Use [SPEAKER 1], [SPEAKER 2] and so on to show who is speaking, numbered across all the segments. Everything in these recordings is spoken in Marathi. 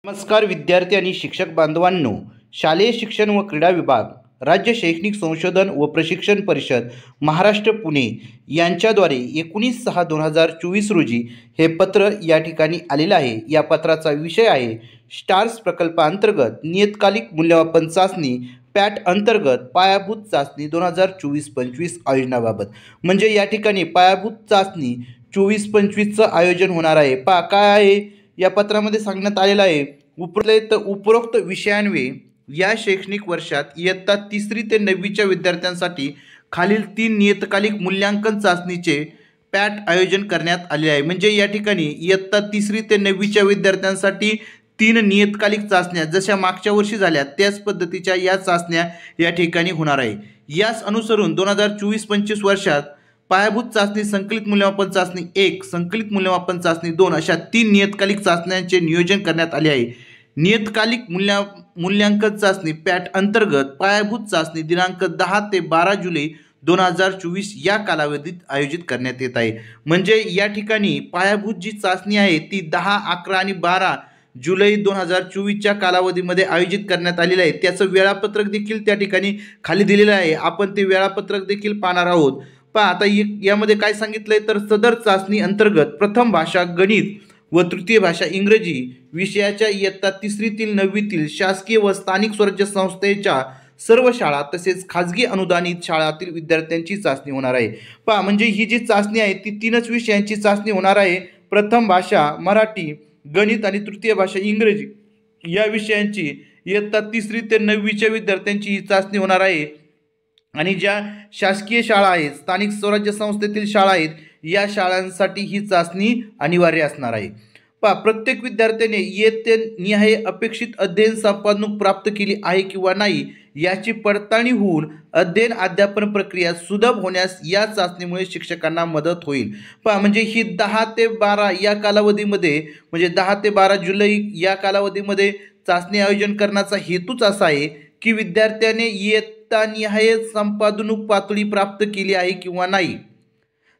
[SPEAKER 1] नमस्कार विद्यार्थी आणि शिक्षक बांधवांनो, शालेय शिक्षण व क्रीडा विभाग, राज्य शैक्षणिक संशोधन व प्रशिक्षण परिषद महाराष्ट्र पुणे यांच्याद्वारे 19/6/2024 रोजी हे पत्र या ठिकाणी आलेलं आहे। या पत्राचा विषय आहे स्टार्स प्रकल्पांतर्गत नियतकालिक मूल्यमापन चाचणी पॅट अंतर्गत पायाभूत चाचणी 2024-25 आयोजनाबाबत। म्हणजे या ठिकाणी पायाभूत चाचणी 24-25चं आयोजन होणार आहे। काय आहे या पत्रामध्ये सांगण्यात आलेलं आहे, उपरोक्त विषयांवे या शैक्षणिक वर्षात इयत्ता 3री ते 9वीच्या विद्यार्थ्यांसाठी खालील 3 नियतकालिक मूल्यांकन चाचणीचे पॅट आयोजन करण्यात आले आहे। म्हणजे या ठिकाणी इयत्ता 3री ते 9वीच्या विद्यार्थ्यांसाठी 3 नियतकालिक चाचण्या जशा मागच्या वर्षी झाल्या त्याच पद्धतीच्या या चाचण्या या ठिकाणी होणार आहे। यास अनुसरून 2024-25 वर्षात पायाभूत चाचणी, संकलित मूल्यमापन चाचणी 1, संकलित मूल्यमापन चाचणी 2 अशा 3 नियतकालिक चाचण्यांचे नियोजन करण्यात आले आहे। नियतकालिक मूल्यांकन चाचणी पॅट अंतर्गत पायाभूत चाचणी दिनांक 10 ते 12 जुलै 2024 या कालावधीत आयोजित करण्यात येत आहे। म्हणजे या ठिकाणी पायाभूत जी चाचणी आहे ती 10, 11 आणि 12 जुलै 2024च्या कालावधीमध्ये आयोजित करण्यात आलेलं आहे। त्याचं वेळापत्रक देखील त्या ठिकाणी खाली दिलेलं आहे, आपण ते वेळापत्रक देखील पाहणार आहोत। आता यामध्ये काय सांगितलंय तर सदर चाचणी अंतर्गत प्रथम भाषा गणित व तृतीय भाषा इंग्रजी विषयाच्या इयत्ता 3री ते 9वीतील शासकीय व स्थानिक स्वराज्य संस्थेच्या सर्व शाळा तसेच खाजगी अनुदानित शाळांतील विद्यार्थ्यांची चाचणी होणार आहे। म्हणजे ही जी चाचणी आहे ती 3च विषयांची चाचणी होणार आहे। प्रथम भाषा मराठी, गणित आणि तृतीय भाषा इंग्रजी या विषयांची इयत्ता 3री ते 9वीच्या विद्यार्थ्यांची ही चाचणी होणार आहे। आणि ज्या शासकीय शाळा आहेत, स्थानिक स्वराज्य संस्थेतील शाळा आहेत, या शाळांसाठी ही चाचणी अनिवार्य असणार आहे। प्रत्येक विद्यार्थ्याने इयत्तेनिहाय अपेक्षित अध्ययन संपादन प्राप्त केली आहे किंवा नाही याची पडताळणी होऊन अध्ययन अध्यापन प्रक्रिया सुलभ होण्यास या चाचणीमुळे शिक्षकांना मदत होईल। म्हणजे ही 10 ते 12 या कालावधीमध्ये, म्हणजे 10 ते 12 जुलै या कालावधीमध्ये चाचणी आयोजन करण्याचा हेतूच असा आहे की विद्यार्थ्याने इयत्तानिहाय संपादनूक पातळी प्राप्त केली आहे किंवा नाही।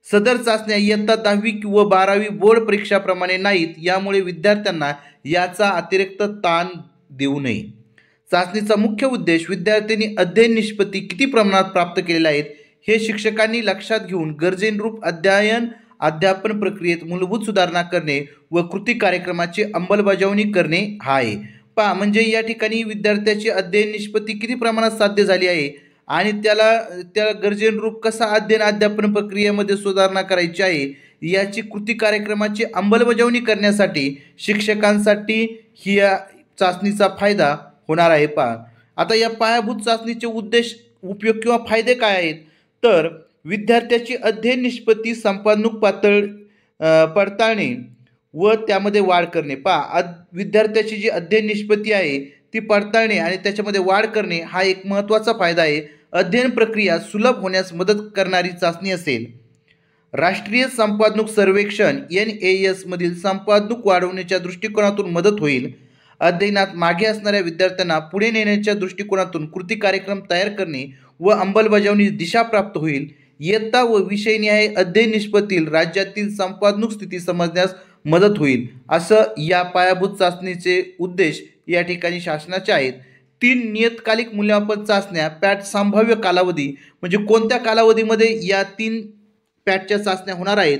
[SPEAKER 1] सदर चाचण्या इयत्ता 10वी व 12वी बोर्ड परीक्षाप्रमाणे नाहीत, यामुळे विद्यार्थ्यांना याचा अतिरिक्त ताण देऊ नये। चाचणीचा मुख्य उद्देश विद्यार्थ्यांनी अध्ययन निष्पत्ती किती प्रमाणात प्राप्त केलेल्या आहेत हे शिक्षकांनी लक्षात घेऊन गरजेनुरूप अध्ययन अध्यापन प्रक्रियेत मूलभूत सुधारणा करणे व कृती कार्यक्रमाची अंमलबजावणी करणे हा आहे। म्हणजे या ठिकाणी विद्यार्थ्याची अध्ययन निष्पत्ती किती प्रमाणात साध्य झाली आहे आणि त्या गरजेनुरूप कसा अध्ययन अध्यापन प्रक्रियेमध्ये सुधारणा करायची आहे याची कृती कार्यक्रमाची अंमलबजावणी करण्यासाठी शिक्षकांसाठी ही चाचणीचा फायदा होणार आहे। आता या पायाभूत चाचणीचे उद्देश, उपयोग किंवा फायदे काय आहेत तर विद्यार्थ्याची अध्ययन निष्पत्ती संपादनूक पडताळणे व त्यामध्ये वाढ करणे। विद्यार्थ्याची जी अध्ययन निष्पत्ती आहे ती पडताळणे आणि त्याच्यामध्ये वाढ करणे हा एक महत्त्वाचा फायदा आहे। अध्ययन प्रक्रिया सुलभ होण्यास मदत करणारी चाचणी असेल। राष्ट्रीय संपादनूक सर्वेक्षण NAS मधील संपादनूक वाढवण्याच्या दृष्टिकोनातून मदत होईल। अध्ययनात मागे असणाऱ्या विद्यार्थ्यांना पुढे नेण्याच्या दृष्टिकोनातून कृती कार्यक्रम तयार करणे व अंमलबजावणी दिशा प्राप्त होईल। इयत्ता व विषयनिहाय अध्ययन निष्पत्तीतील राज्यातील संपादनूक स्थिती समजण्यास मदत होईल। असं या पायाभूत चाचणीचे उद्देश या ठिकाणी शासनाचे आहेत। 3 नियतकालिक मूल्यमापन चाचण्या पॅट संभाव्य कालावधी, म्हणजे कोणत्या कालावधीमध्ये या 3 पॅटच्या चाचण्या होणार आहेत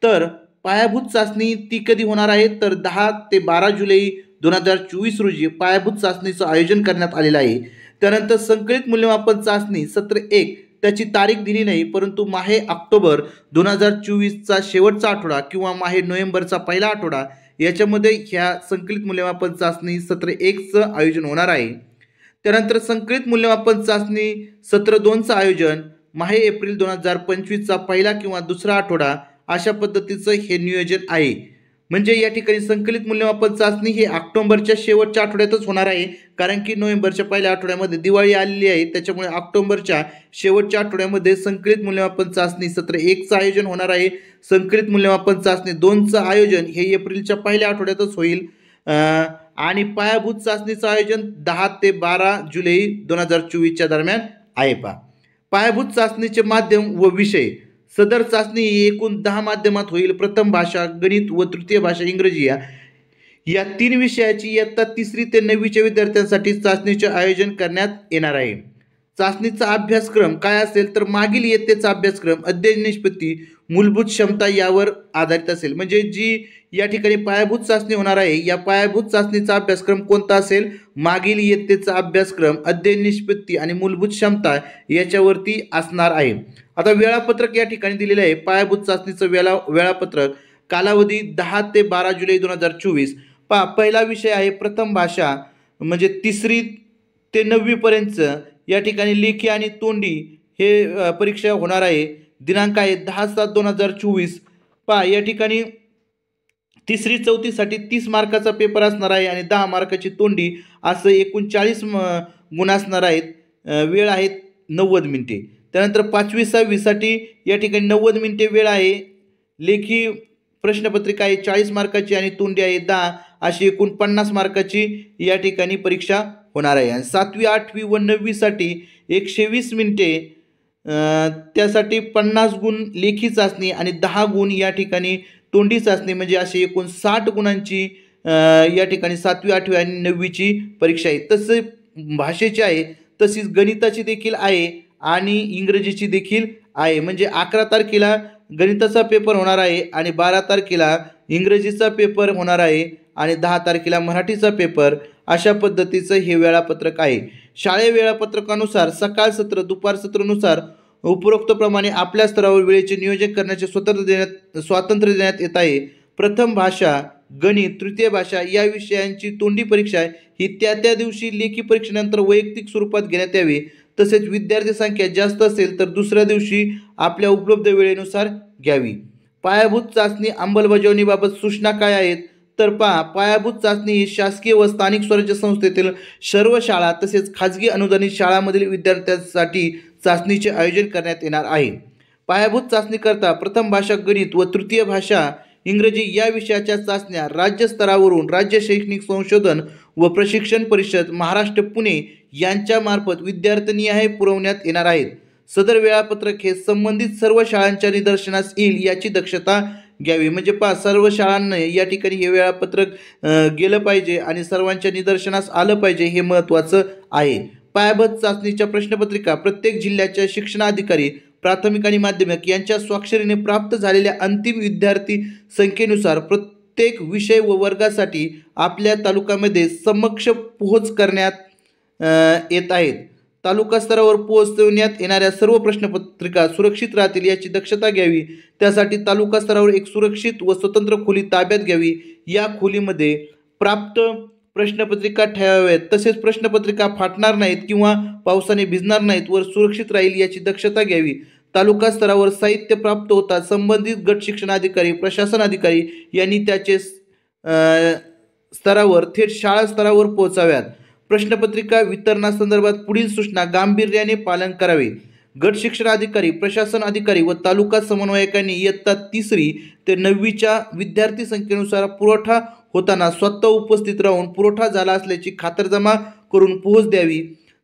[SPEAKER 1] तर पायाभूत चाचणी ती कधी होणार आहे तर 10 ते 12 जुलै 2024 रोजी पायाभूत चाचणीचं आयोजन करण्यात आलेलं आहे। त्यानंतर संकलित मूल्यमापन चाचणी सत्र 1 त्याची तारीख दिली नाही, परंतु माहे ऑक्टोबर 2024चा शेवटचा आठवडा किंवा माहे नोव्हेंबरचा पहिला आठवडा याच्यामध्ये ह्या संकलित मूल्यमापन चाचणी सत्र 1चं आयोजन होणार आहे। त्यानंतर संकलित मूल्यमापन चाचणी सत्र 2चं आयोजन माहे एप्रिल 2025चा पहिला किंवा दुसरा आठवडा अशा पद्धतीचं हे नियोजन आहे। म्हणजे या ठिकाणी संकलित मूल्यमापन चाचणी ही ऑक्टोबरच्या शेवटच्या आठवड्यातच होणार आहे, कारण की नोव्हेंबरच्या पहिल्या आठवड्यामध्ये दिवाळी आलेली आहे, त्याच्यामुळे ऑक्टोबरच्या शेवटच्या आठवड्यामध्ये संकलित मूल्यमापन चाचणी सत्र 1चं आयोजन होणार आहे। संकलित मूल्यमापन चाचणी 2चं आयोजन हे एप्रिलच्या पहिल्या आठवड्यातच होईल आणि पायाभूत चाचणीचं आयोजन 10 ते 12 जुलै 2024च्या दरम्यान आहे। पायाभूत चाचणीचे माध्यम व विषय, सदर चाचणी एकूण 10 माध्यमात होईल। प्रथम भाषा गणित व तृतीय भाषा इंग्रजी या 3 विषयाची इयत्ता 3री ते 9वीच्या विद्यार्थ्यांसाठी चाचणीचे आयोजन करण्यात येणार आहे। चाचणीचा अभ्यासक्रम काय असेल तर मागील इयत्तेचा अभ्यासक्रम अध्ययन निष्पत्ती मूलभूत क्षमता यावर आधारित असेल। म्हणजे जी या ठिकाणी पायाभूत चाचणी होणार आहे या पायाभूत चाचणीचा अभ्यासक्रम कोणता असेल, मागील इयत्तेचा अभ्यासक्रम अध्ययन निष्पत्ती आणि मूलभूत क्षमता याच्यावरती असणार आहे। आता वेळापत्रक या ठिकाणी दिलेले आहे। पायाभूत चाचणीचं वेळापत्रक कालावधी 10 ते 12 जुलै 2024। पहिला विषय आहे प्रथम भाषा, म्हणजे 3री ते 9वी पर्यंत या ठिकाणी लेखी आणि तोंडी हे परीक्षा होणार आहे। दिनांक आहे 10/7/2024। या ठिकाणी 3री 4थीसाठी 30 मार्काचा पेपर असणार आहे आणि 10 मार्काची तोंडी, असं एकूण 40 गुण असणार आहेत। वेळ आहे 90 मिनिटे। त्यानंतर 5वी 6वीसाठी या ठिकाणी 90 मिनिटे वेळ आहे। लेखी प्रश्नपत्रिका आहे 40 मार्काची आणि तोंडी आहे 10, अशी एकूण 50 मार्काची या ठिकाणी परीक्षा होणार आहे। आणि 7वी 8वी व 9वीसाठी 120 मिनिटे, त्यासाठी 50 गुण लेखी चाचणी आणि 10 गुण या ठिकाणी तोंडी चाचणी, म्हणजे अशी एकूण 60 गुणांची या ठिकाणी 7वी 8वी आणि 9वीची परीक्षा आहे। तसे भाषेची आहे, तशीच गणिताची देखील आहे आणि इंग्रजीची देखील आहे। म्हणजे 11 तारखेला गणिताचा पेपर होणार आहे आणि 12 तारखेला इंग्रजीचा पेपर होणार आहे आणि 10 तारखेला मराठीचा पेपर, अशा पद्धतीचं हे वेळापत्रक आहे। शाळेय वेळापत्रकानुसार सकाळ सत्र दुपार सत्रानुसार उपरोक्तप्रमाणे आपल्या स्तरावर वेळेचे नियोजन करण्याचे स्वातंत्र्य देण्यात येत आहे। प्रथम भाषा, गणित, तृतीय भाषा या विषयांची तोंडी परीक्षा ही त्या दिवशी लेखी परीक्षेनंतर वैयक्तिक स्वरूपात घेण्यात यावी। तसेच विद्यार्थी संख्या जास्त असेल तर दुसऱ्या दिवशी आपल्या उपलब्ध वेळेनुसार घ्यावी। पायाभूत चाचणी अंमलबजावणीबाबत सूचना काय आहेत तर पायाभूत चाचणी ही शासकीय व स्थानिक स्वराज्य संस्थेतील सर्व शाळा तसेच खाजगी अनुदानित शाळांमधील विद्यार्थ्यांसाठी चाचणीचे आयोजन करण्यात येणार आहे। पायाभूत चाचणीकरता प्रथम भाषा गणित व तृतीय भाषा इंग्रजी या विषयाच्या चाचण्या राज्य स्तरावरून राज्य शैक्षणिक संशोधन व प्रशिक्षण परिषद महाराष्ट्र पुणे यांच्यामार्फत विद्यार्थीनिहाय पुरवण्यात येणार आहेत। सदर वेळापत्रक हे संबंधित सर्व शाळांच्या निदर्शनास येईल याची दक्षता घ्यावी। म्हणजे सर्व शाळांना या ठिकाणी हे वेळापत्रक गेलं पाहिजे आणि सर्वांच्या निदर्शनास आलं पाहिजे, हे महत्त्वाचं आहे। पायाभूत चाचणीच्या प्रश्नपत्रिका प्रत्येक जिल्ह्याच्या शिक्षणाधिकारी प्राथमिक आणि माध्यमिक यांच्या स्वाक्षरीने प्राप्त झालेल्या अंतिम विद्यार्थी संख्येनुसार प्रत्येक विषय व वर्गासाठी आपल्या तालुक्यामध्ये समक्ष पोहोच करण्यात येत आहेत। तालुका स्तरावर पोहोचवण्यात येणाऱ्या सर्व प्रश्नपत्रिका सुरक्षित राहतील याची दक्षता घ्यावी। त्यासाठी तालुका स्तरावर एक सुरक्षित व स्वतंत्र खोली ताब्यात घ्यावी। या खोलीमध्ये प्राप्त प्रश्नपत्रिका ठेवाव्यात, तसेच प्रश्नपत्रिका फाटणार नाहीत किंवा पावसाने भिजणार नाहीत व सुरक्षित राहील याची दक्षता घ्यावी। तालुका स्तरावर साहित्य प्राप्त होता संबंधित गट शिक्षणाधिकारी प्रशासन अधिकारी यांनी त्याचे स्तरावर थेट शाळा स्तरावर पोहोचाव्यात। प्रश्नपत्रिका वितरणासंदर्भात पुढील सूचना गांभीर्याने पालन करावे। गट शिक्षणाधिकारी प्रशासन अधिकारी व तालुका समन्वयकांनी इयत्ता 3री ते 9वीच्या विद्यार्थी संख्येनुसार पुरवठा होताना स्वतः उपस्थित राहून पुरवठा झाला असल्याची खातरजमा करून पोहोच द्यावी।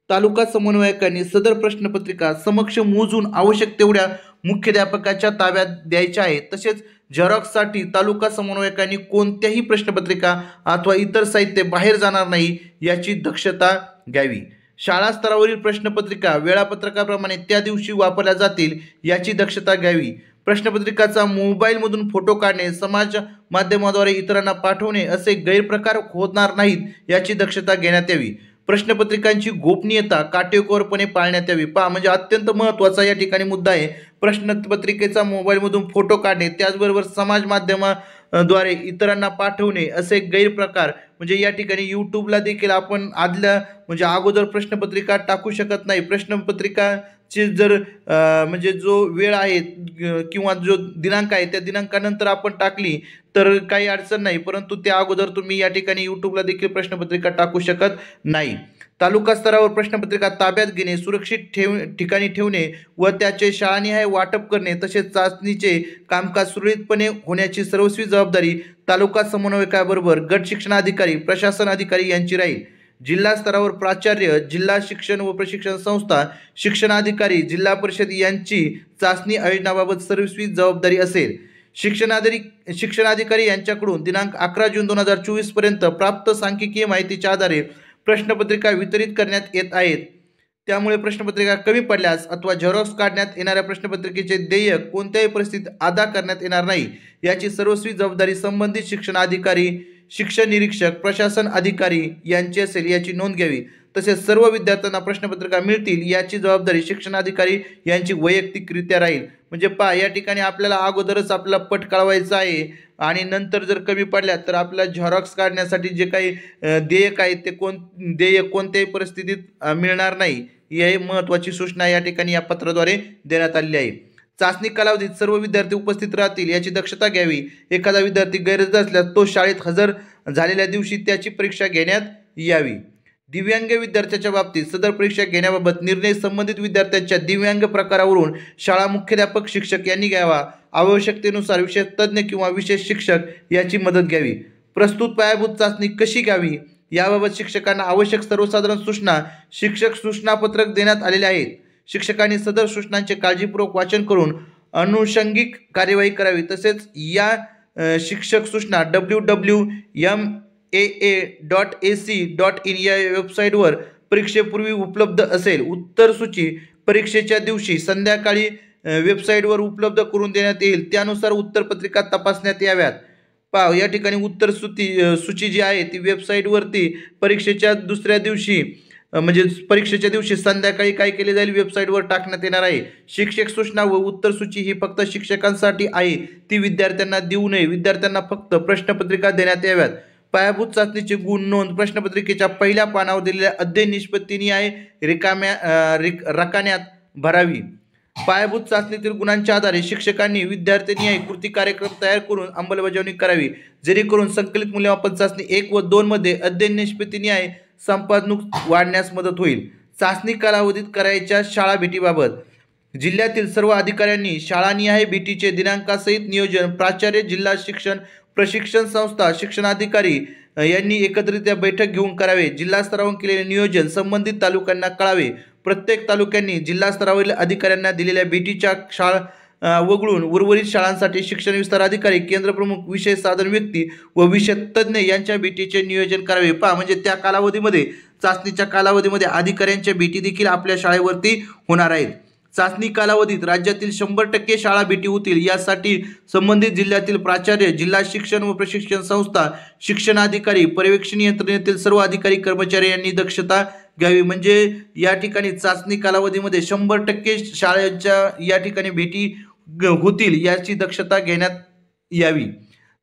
[SPEAKER 1] तालुका समन्वयकांनी सदर प्रश्नपत्रिका समक्ष मोजून आवश्यक तेवढ्या मुख्याध्यापकाच्या ताब्यात द्यायच्या आहेत। तसेच झेरॉक्ससाठी तालुका समन्वयकांनी कोणत्याही प्रश्नपत्रिका अथवा इतर साहित्य बाहेर जाणार नाही याची दक्षता घ्यावी। शाळा स्तरावरील प्रश्नपत्रिका वेळापत्रकाप्रमाणे त्या दिवशी वापरल्या जातील याची दक्षता घ्यावी। प्रश्नपत्रिकाचा मोबाईलमधून फोटो काढणे, समाज माध्यमाद्वारे इतरांना पाठवणे असे गैरप्रकार होणार नाहीत याची दक्षता घेण्यात यावी। प्रश्नपत्रिकांची गोपनीयता काटेकोरपणे पाळण्यात यावी। म्हणजे अत्यंत महत्त्वाचा या ठिकाणी मुद्दा आहे। प्रश्नपत्रिकेचा मोबाईलमधून फोटो काढणे, त्याचबरोबर समाज माध्यमाद्वारे इतरांना पाठवणे असे गैरप्रकार, म्हणजे या ठिकाणी यूट्यूबला देखील आपण म्हणजे अगोदर प्रश्नपत्रिका टाकू शकत नाही। प्रश्नपत्रिकाची जर म्हणजे जो वेळ आहे किंवा जो दिनांक आहे त्या दिनांकानंतर आपण टाकली तर काही अडचण नाही, परंतु त्या अगोदर तुम्ही या ठिकाणी यूट्यूबला देखील प्रश्नपत्रिका टाकू शकत नाही। तालुका स्तरावर प्रश्नपत्रिका ताब्यात घेणे, सुरक्षित ठिकाणी ठेवणे व त्याचे शाळानिहाय वाटप करणे तसेच चाचणीचे कामकाज सुरळीतपणे होण्याची सर्वस्वी जबाबदारी तालुका समन्वयकाबरोबर गट शिक्षणाधिकारी प्रशासन अधिकारी यांची राहील। जिल्हा स्तरावर प्राचार्य, जिल्हा शिक्षण व प्रशिक्षण संस्था, शिक्षणाधिकारी, जिल्हा परिषद यांची चाचणी आयोजनाबाबत सर्वस्वी जबाबदारी असेल। शिक्षणाधिकारी यांच्याकडून दिनांक 11 जून 2024 पर्यंत प्राप्त सांख्यिकीय माहितीच्या आधारे प्रश्नपत्रिका वितरित करण्यात येत आहेत। त्यामुळे प्रश्नपत्रिका कमी पडल्यास अथवा झेरॉक्स काढण्यात येणाऱ्या प्रश्नपत्रिकेचे देयक कोणत्याही परिस्थितीत अदा करण्यात येणार नाही, याची सर्वस्वी जबाबदारी संबंधित शिक्षणाधिकारी, शिक्षण निरीक्षक, प्रशासन अधिकारी यांची असेल, याची नोंद घ्यावी। तसेच सर्व विद्यार्थ्यांना प्रश्नपत्रिका मिळतील याची जबाबदारी शिक्षणाधिकारी यांची वैयक्तिकरित्या राहील। म्हणजे या ठिकाणी आपल्याला अगोदरच आपला पट कळवायचा आहे आणि नंतर जर कमी पडल्या तर आपल्याला झेरॉक्स काढण्यासाठी जे काही देयक आहे ते देयक कोणत्याही परिस्थितीत मिळणार नाही, ही महत्त्वाची सूचना या ठिकाणी या पत्राद्वारे देण्यात आलेली आहे। चाचणी कालावधीत सर्व विद्यार्थी उपस्थित राहतील याची दक्षता घ्यावी। एखादा विद्यार्थी गैरहजर असल्यास तो शाळेत हजर झालेल्या दिवशी त्याची परीक्षा घेण्यात यावी। दिव्यांग विद्यार्थ्याच्या बाबतीत सदर परीक्षा घेण्याबाबत निर्णय संबंधित विद्यार्थ्यांच्या दिव्यांग प्रकारावरून शाळा मुख्याध्यापक, शिक्षक यांनी घ्यावा। आवश्यकतेनुसार विषय तज्ज्ञ किंवा विशेष शिक्षक याची मदत घ्यावी। प्रस्तुत पायाभूत चाचणी कशी घ्यावी याबाबत शिक्षकांना आवश्यक सर्वसाधारण सूचना, शिक्षक सूचनापत्रक देण्यात आलेले आहेत। शिक्षकांनी सदर सूचनांचे काळजीपूर्वक वाचन करून अनुषंगिक कार्यवाही करावी। तसेच या शिक्षक सूचना www.maa.ac.in या वेबसाईटवर परीक्षेपूर्वी उपलब्ध असेल। उत्तर सूची परीक्षेच्या दिवशी संध्याकाळी वेबसाईटवर उपलब्ध करून देण्यात येईल, त्यानुसार उत्तरपत्रिका तपासण्यात याव्यात। या ठिकाणी उत्तर सूची जी आहे ती वेबसाईटवरती परीक्षेच्या दुसऱ्या दिवशी म्हणजे परीक्षेच्या दिवशी संध्याकाळी काय केले जाईल, वेबसाईटवर टाकण्यात येणार आहे। शिक्षक सूचना व उत्तर सूची ही फक्त शिक्षकांसाठी आहे, ती विद्यार्थ्यांना देऊ नये। विद्यार्थ्यांना फक्त प्रश्नपत्रिका देण्यात याव्यात। पायाभूत चाचणीचे गुण नोंद प्रश्नपत्रिकेच्या पहिल्या पानावर दिलेल्या अध्ययन निष्पत्तीनी आहे रकान्यात भरावी। पायाभूत चाचणीतील गुणांच्या आधारे शिक्षकांनी विद्यार्थ्यांनी कृती कार्यक्रम तयार करून अंमलबजावणी करावी, जेणेकरून संकलित मूल्यमापन चाचणी 1 व 2 मध्ये अध्ययन निष्पत्तीनी आहे संपादनूक वाढण्यास मदत होईल। चाचणी कालावधीत करायच्या शाळा भेटीबाबत जिल्ह्यातील सर्व अधिकाऱ्यांनी शाळानिहाय भेटीचे दिनांकासहित नियोजन प्राचार्य, जिल्हा शिक्षण प्रशिक्षण संस्था, शिक्षणाधिकारी यांनी एकत्रितरित्या बैठक घेऊन करावे। जिल्हा स्तरावर केलेले नियोजन संबंधित तालुक्यांना कळावे। प्रत्येक तालुक्यांनी जिल्हा स्तरावरील अधिकाऱ्यांना दिलेल्या भेटीच्या शाळा वगळून उर्वरित शाळांसाठी शिक्षण विस्तार अधिकारी, केंद्र प्रमुख, विषय साधन व्यक्ती व विषय तज्ज्ञ यांच्या भेटीचे नियोजन करावे। म्हणजे त्या कालावधीमध्ये, चाचणीच्या कालावधीमध्ये अधिकाऱ्यांच्या भेटी देखील आपल्या शाळेवरती होणार आहेत। चाचणी कालावधीत राज्यातील 100% शाळा भेटी होतील, यासाठी संबंधित जिल्ह्यातील प्राचार्य, जिल्हा शिक्षण व प्रशिक्षण संस्था, शिक्षणाधिकारी, पर्यवेक्षण यंत्रणेतील सर्व अधिकारी कर्मचारी यांनी दक्षता घ्यावी। म्हणजे या ठिकाणी चाचणी कालावधीमध्ये 100% शाळेच्या या ठिकाणी भेटी होतील याची दक्षता घेण्यात यावी।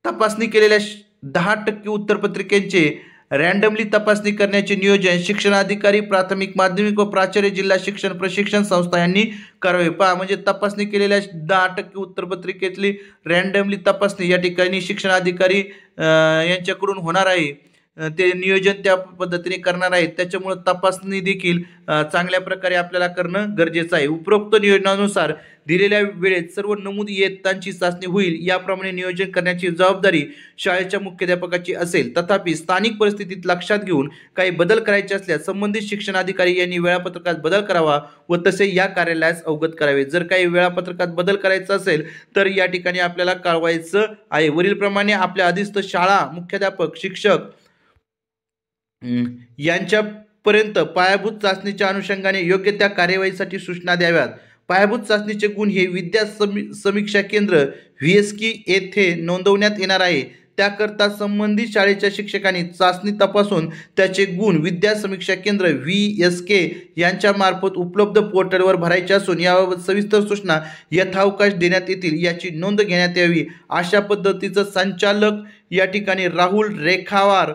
[SPEAKER 1] तपासणी केलेल्या 10% उत्तरपत्रिकेचे रँडमली तपासणी करण्याचे नियोजन शिक्षणाधिकारी, प्राथमिक, माध्यमिक व प्राचार्य, जिल्हा शिक्षण प्रशिक्षण संस्था यांनी करावे। म्हणजे तपासणी केलेल्या 10% उत्तरपत्रिकेतली रँडमली तपासणी या ठिकाणी शिक्षणाधिकारी यांच्याकडून होणार आहे, ते नियोजन त्या पद्धतीने करणार आहेत। त्याच्यामुळे तपासणी देखील चांगल्या प्रकारे आपल्याला करणं गरजेचं आहे। उपरोक्त नियोजनानुसार दिलेल्या वेळेत सर्व नमूद इयत्तांची चाचणी होईल, याप्रमाणे नियोजन करण्याची जबाबदारी शाळेच्या मुख्याध्यापकाची असेल। तथापि स्थानिक परिस्थितीत लक्षात घेऊन काही बदल करायचे असल्यास संबंधित शिक्षणाधिकारी यांनी वेळापत्रकात बदल करावा व तसे या कार्यालयास अवगत करावे। जर काही वेळापत्रकात बदल करायचा असेल तर या ठिकाणी आपल्याला कळवायचं आहे। वरीलप्रमाणे आपल्या अधिस्थ शाळा मुख्याध्यापक, शिक्षक यांच्यापर्यंत पायाभूत चाचणीच्या अनुषंगाने योग्य त्या कार्यवाहीसाठी सूचना द्याव्यात। पायाभूत चाचणीचे गुण हे विद्या समीक्षा केंद्र VSK येथे नोंदवण्यात येणार आहे। त्याकरता संबंधित शाळेच्या शिक्षकांनी चाचणी तपासून त्याचे गुण विद्या समीक्षा केंद्र VSK यांच्या मार्फत उपलब्ध पोर्टलवर भरायचे असून याबाबत सविस्तर सूचना यथावकाश देण्यात येतील याची नोंद घेण्यात यावी। अशा पद्धतीचं संचालक या ठिकाणी राहुल रेखावार,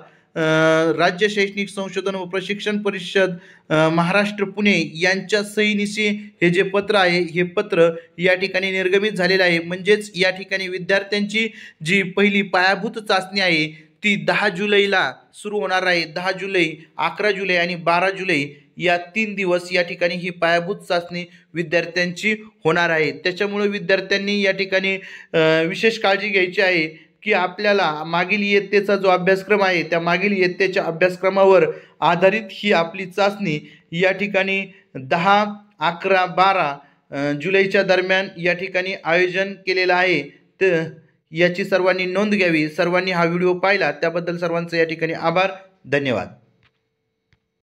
[SPEAKER 1] राज्य शैक्षणिक संशोधन व प्रशिक्षण परिषद महाराष्ट्र पुणे यांच्या सहीनिशी हे जे पत्र आहे हे पत्र या ठिकाणी निर्गमित झालेलं आहे। म्हणजेच या ठिकाणी विद्यार्थ्यांची जी पहिली पायाभूत चाचणी आहे ती 10 जुलैला सुरू होणार आहे। 10 जुलै, 11 जुलै आणि 12 जुलै या 3 दिवस या ठिकाणी ही पायाभूत चाचणी विद्यार्थ्यांची होणार आहे। त्याच्यामुळे विद्यार्थ्यांनी या ठिकाणी विशेष काळजी घ्यायची आहे की आपल्याला मागील इयत्तेचा जो अभ्यासक्रम आहे त्या मागील इयत्तेच्या अभ्यासक्रमावर आधारित ही आपली चाचणी या ठिकाणी 10, 11, 12 जुलैच्या दरम्यान या ठिकाणी आयोजन केलेलं आहे। याची सर्वांनी नोंद घ्यावी. सर्वांनी हा व्हिडिओ पाहिला त्याबद्दल सर्वांचे या ठिकाणी आभार. धन्यवाद.